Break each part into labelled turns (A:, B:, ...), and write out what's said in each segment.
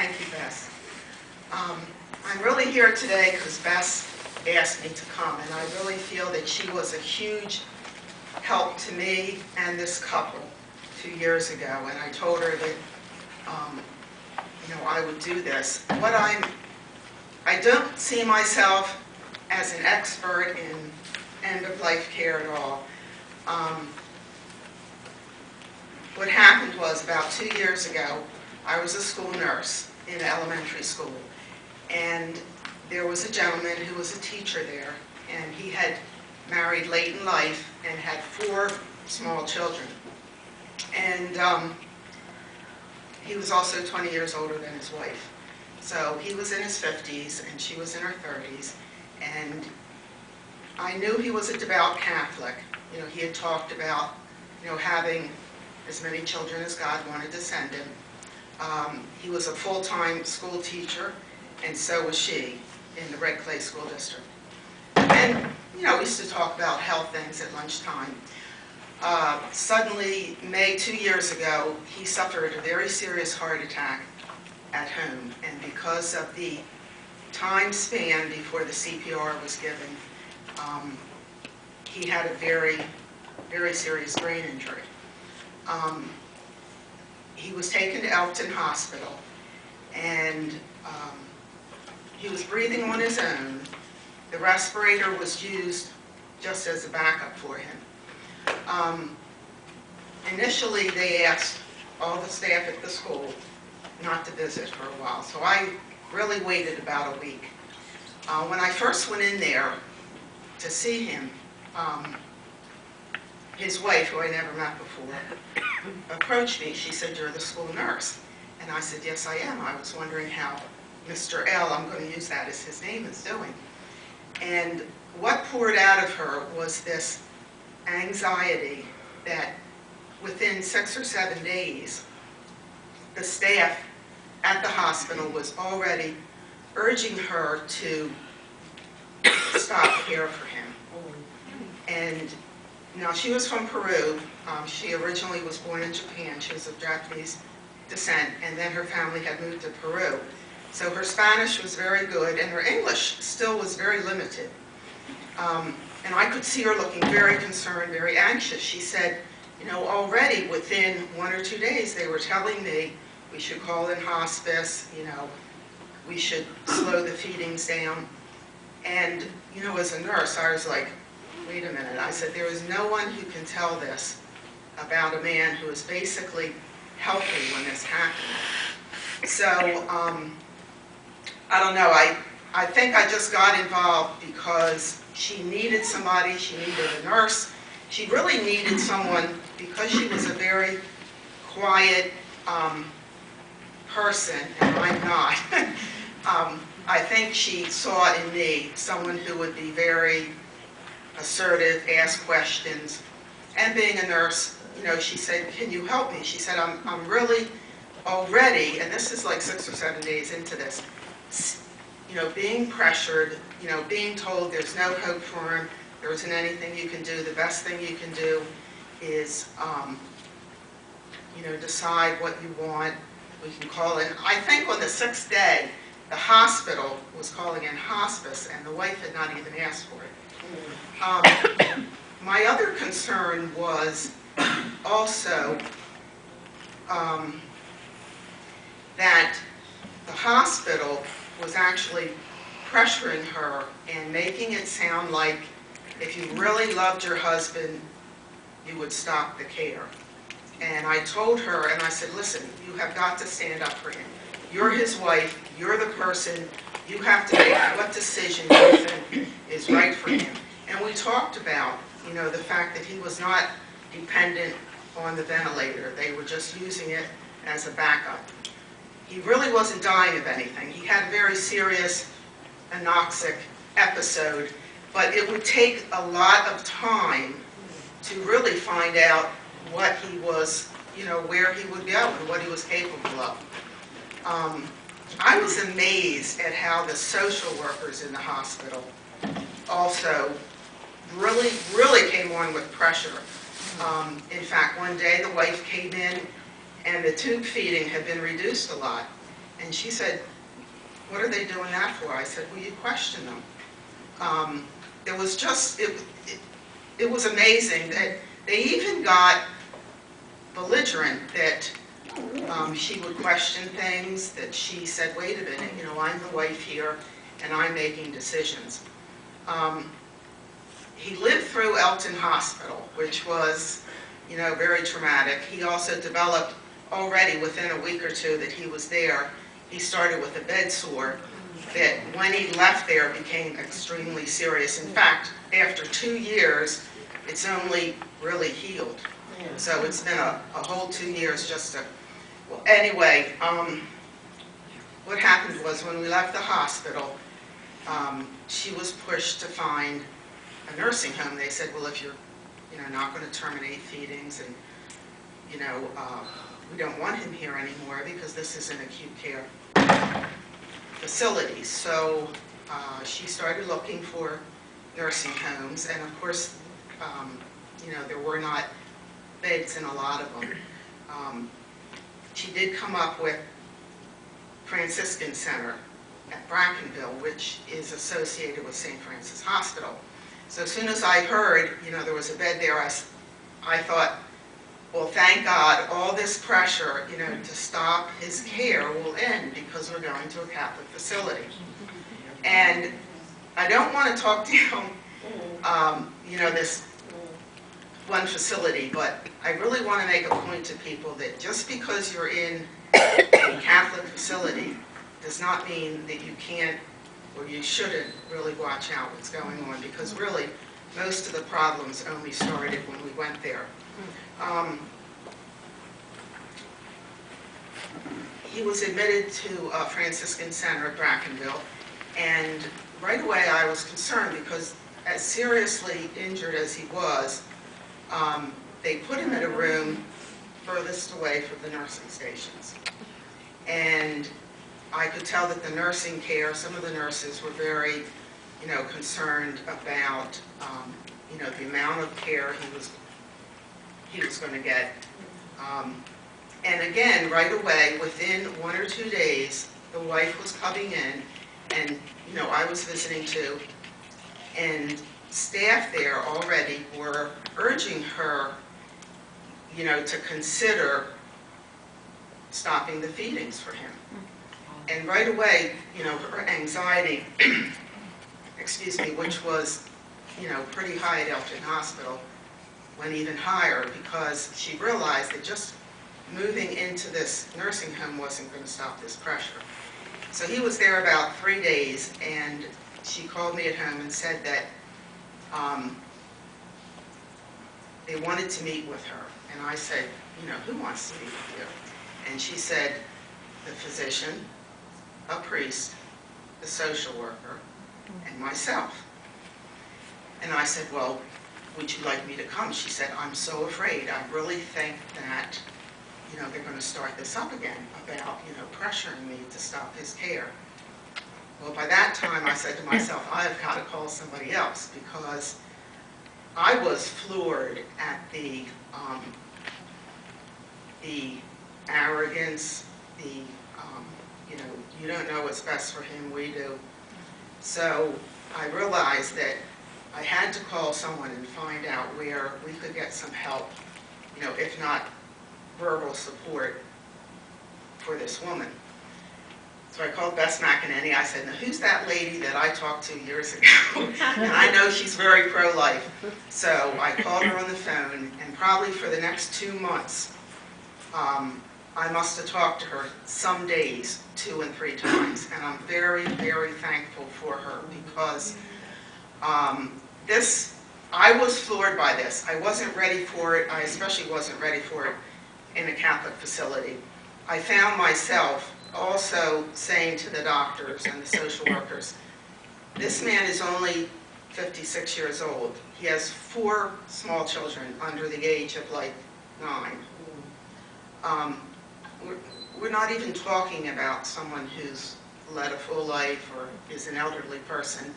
A: Thank you, Bess. I'm really here today because Bess asked me to come, and I really feel that she was a huge help to me and this couple 2 years ago, and I told her that I would do this. I don't see myself as an expert in end-of-life care at all. What happened was about 2 years ago, I was a school nurse in elementary school, and there was a gentleman who was a teacher there, and he had married late in life and had 4 small children. And he was also 20 years older than his wife. So he was in his 50s and she was in her 30s, and I knew he was a devout Catholic. He had talked about having as many children as God wanted to send him. He was a full-time school teacher, and so was she in the Red Clay School District. And we used to talk about health things at lunchtime. Suddenly, May 2 years ago, he suffered a very serious heart attack at home, and because of the time span before the CPR was given, he had a very, very serious brain injury. He was taken to Elkton Hospital, and he was breathing on his own. The respirator was used just as a backup for him. Initially, they asked all the staff at the school not to visit for a while, so I really waited about a week. When I first went in there to see him, his wife, who I never met before, approached me. She said, "You're the school nurse." And I said, "Yes, I am. I was wondering how Mr. L, I'm going to use that as his name, is doing." And what poured out of her was this anxiety that within 6 or 7 days, the staff at the hospital was already urging her to stop care for him. And now, she was from Peru. She originally was born in Japan. She was of Japanese descent, and then her family had moved to Peru. So her Spanish was very good, and her English still was very limited. And I could see her looking very concerned, very anxious. She said, already within 1 or 2 days, they were telling me we should call in hospice, we should slow the feedings down. And, as a nurse, I was like, wait a minute. I said, there is no one who can tell this about a man who is basically healthy when this happened. So, I don't know. I think I just got involved because she needed somebody. She needed a nurse. She really needed someone because she was a very quiet person, and I'm not. I think she saw in me someone who would be very assertive, ask questions. And being a nurse, she said, "Can you help me?" She said, I'm really already, and this is like 6 or 7 days into this, being pressured, being told there's no hope for him, there isn't anything you can do. The best thing you can do is, decide what you want. We can call in. I think on the 6th day, the hospital was calling in hospice, and the wife had not even asked for it. My other concern was also that the hospital was actually pressuring her and making it sound like if you really loved your husband, you would stop the care. And I told her, and I said, "Listen, you have got to stand up for him. You're his wife. You're the person. You have to make what decision you think is right for him." And we talked about, the fact that he was not dependent on the ventilator. They were just using it as a backup. He really wasn't dying of anything. He had a very serious anoxic episode, but it would take a lot of time to really find out what he was, where he would go and what he was capable of. I was amazed at how the social workers in the hospital also really came on with pressure. In fact, one day the wife came in and the tube feeding had been reduced a lot. And she said, what are they doing that for? I said, well, you question them. There was just, it was amazing that they even got belligerent, that she would question things, that she said, wait a minute, you know, I'm the wife here and I'm making decisions. He lived through Elton Hospital, which was, you know, very traumatic. He also developed already within a week or two that he was there. He started with a bed sore that when he left there became extremely serious. In fact, after 2 years, it's only really healed. So it's been a whole 2 years just to, well, anyway, what happened was when we left the hospital, she was pushed to find a nursing home. They said, well, if you're, you know, not going to terminate feedings and, you know, we don't want him here anymore because this is an acute care facility. So she started looking for nursing homes, and of course, you know, there were not beds in a lot of them. She did come up with Franciscan Center at Brackenville, which is associated with St. Francis Hospital. So as soon as I heard, you know, there was a bed there, I thought, well, thank God, all this pressure, you know, to stop his care will end because we're going to a Catholic facility. And I don't want to talk down, you know, this one facility, but I really want to make a point to people that just because you're in a Catholic facility does not mean that you can't or you shouldn't really watch out what's going on, because really most of the problems only started when we went there. He was admitted to a Franciscan Center at Brackenville, and right away I was concerned because as seriously injured as he was, they put him in a room furthest away from the nursing stations. And I could tell that the nursing care, some of the nurses were very, you know, concerned about, you know, the amount of care he was going to get. And again, right away, within 1 or 2 days, the wife was coming in, and, you know, I was visiting too, and staff there already were urging her, you know, to consider stopping the feedings for him. And right away, you know, her anxiety, excuse me, which was, you know, pretty high at Elton Hospital, went even higher because she realized that just moving into this nursing home wasn't going to stop this pressure. So he was there about 3 days, and she called me at home and said that they wanted to meet with her. And I said, you know, who wants to meet with you? And she said, the physician, a priest, the social worker, and myself. And I said, well, would you like me to come? She said, I'm so afraid. I really think that, you know, they're going to start this up again about, you know, pressuring me to stop his care. Well, by that time, I said to myself, I've got to call somebody else, because I was floored at the arrogance, you know, you don't know what's best for him, we do. So I realized that I had to call someone and find out where we could get some help, you know, if not verbal support for this woman. So I called Bess McEnany. I said, now who's that lady that I talked to years ago? And I know she's very pro-life. So I called her on the phone, and probably for the next 2 months, I must have talked to her some days 2 and 3 times. And I'm very, very thankful for her, because I was floored by this. I wasn't ready for it. I especially wasn't ready for it in a Catholic facility. I found myself also saying to the doctors and the social workers, this man is only 56 years old. He has 4 small children under the age of like 9. We're not even talking about someone who's led a full life or is an elderly person.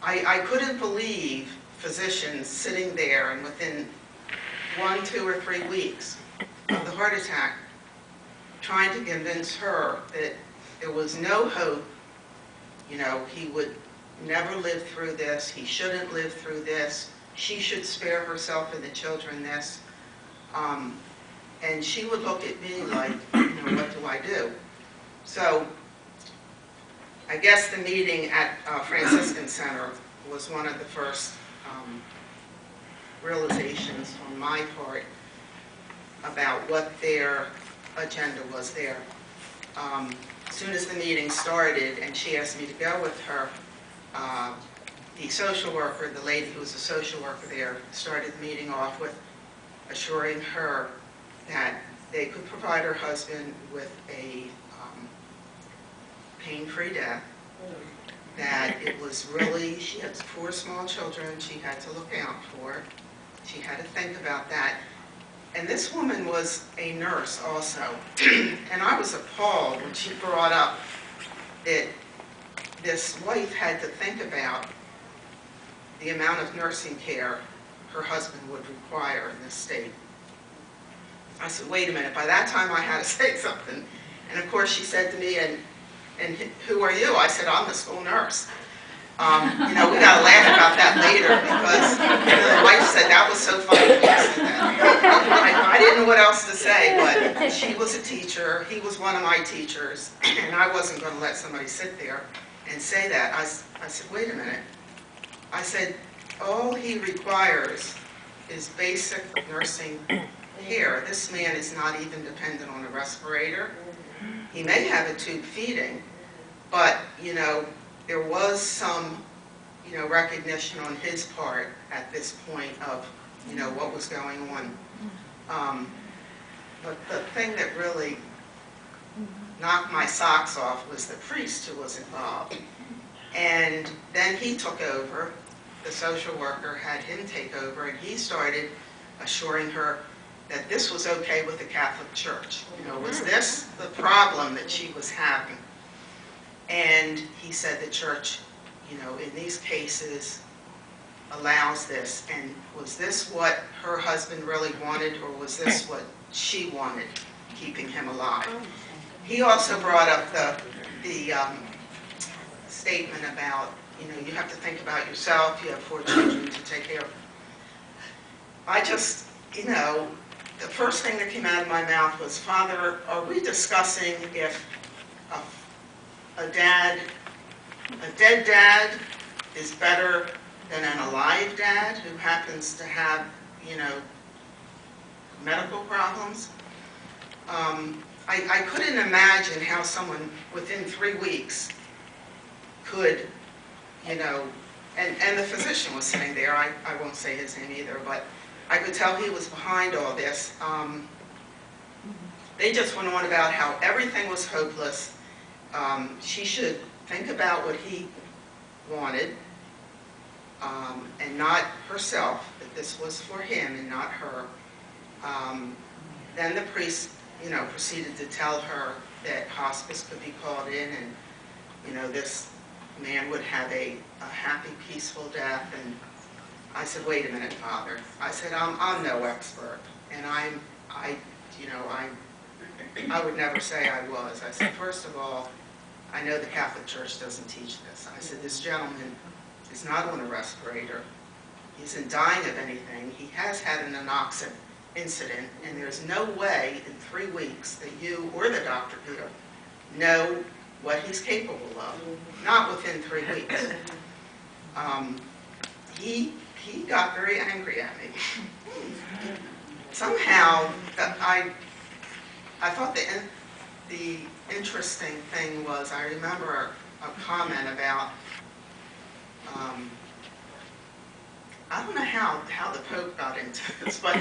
A: I couldn't believe physicians sitting there and within 1, 2, or 3 weeks of the heart attack trying to convince her that there was no hope, you know, he would never live through this, he shouldn't live through this, she should spare herself and the children this. And she would look at me like, you know, what do I do? So I guess the meeting at Franciscan Center was one of the first realizations on my part about what their agenda was there. As soon as the meeting started and she asked me to go with her, the social worker, the lady who was a social worker there, started the meeting off with assuring her that they could provide her husband with a pain-free death, that it was really, she had 4 small children she had to look out for. She had to think about that. And this woman was a nurse also. And I was appalled when she brought up that this wife had to think about the amount of nursing care her husband would require in this state. I said, wait a minute, by that time I had to say something. And of course she said to me, and who are you? I said, I'm the school nurse. You know, we got to laugh about that later because the wife said that was so funny when you said that. I didn't know what else to say, but she was a teacher. He was one of my teachers, and I wasn't going to let somebody sit there and say that. I said, wait a minute. I said, all he requires is basic nursing care. This man is not even dependent on a respirator. He may have a tube feeding, but, you know, there was some, you know, recognition on his part at this point of, you know, what was going on. But the thing that really knocked my socks off was the priest who was involved. And then he took over, the social worker had him take over, and he started assuring her that this was okay with the Catholic Church. You know, was this the problem that she was having? And he said the church, you know, in these cases allows this. And was this what her husband really wanted, or was this what she wanted, keeping him alive? He also brought up the statement about, you know, you have to think about yourself, you have 4 children to take care of. I just, you know, the first thing that came out of my mouth was, Father, are we discussing if a dead dad is better than an alive dad who happens to have, you know, medical problems? I couldn't imagine how someone within 3 weeks could, you know, and the physician was sitting there, I won't say his name either, but I could tell he was behind all this. They just went on about how everything was hopeless. She should think about what he wanted, and not herself, that this was for him and not her. Then the priest, you know, proceeded to tell her that hospice could be called in, and, you know, this man would have a happy, peaceful death. And I said, wait a minute, Father. I said, I'm no expert, and I would never say I was. I said, first of all, I know the Catholic Church doesn't teach this. I said, this gentleman is not on a respirator. He isn't dying of anything. He has had an anoxic incident, and there's no way in 3 weeks that you or the doctor here know what he's capable of. Not within 3 weeks. He got very angry at me. Somehow, I thought the interesting thing was, I remember a comment about, I don't know how the Pope got into this, but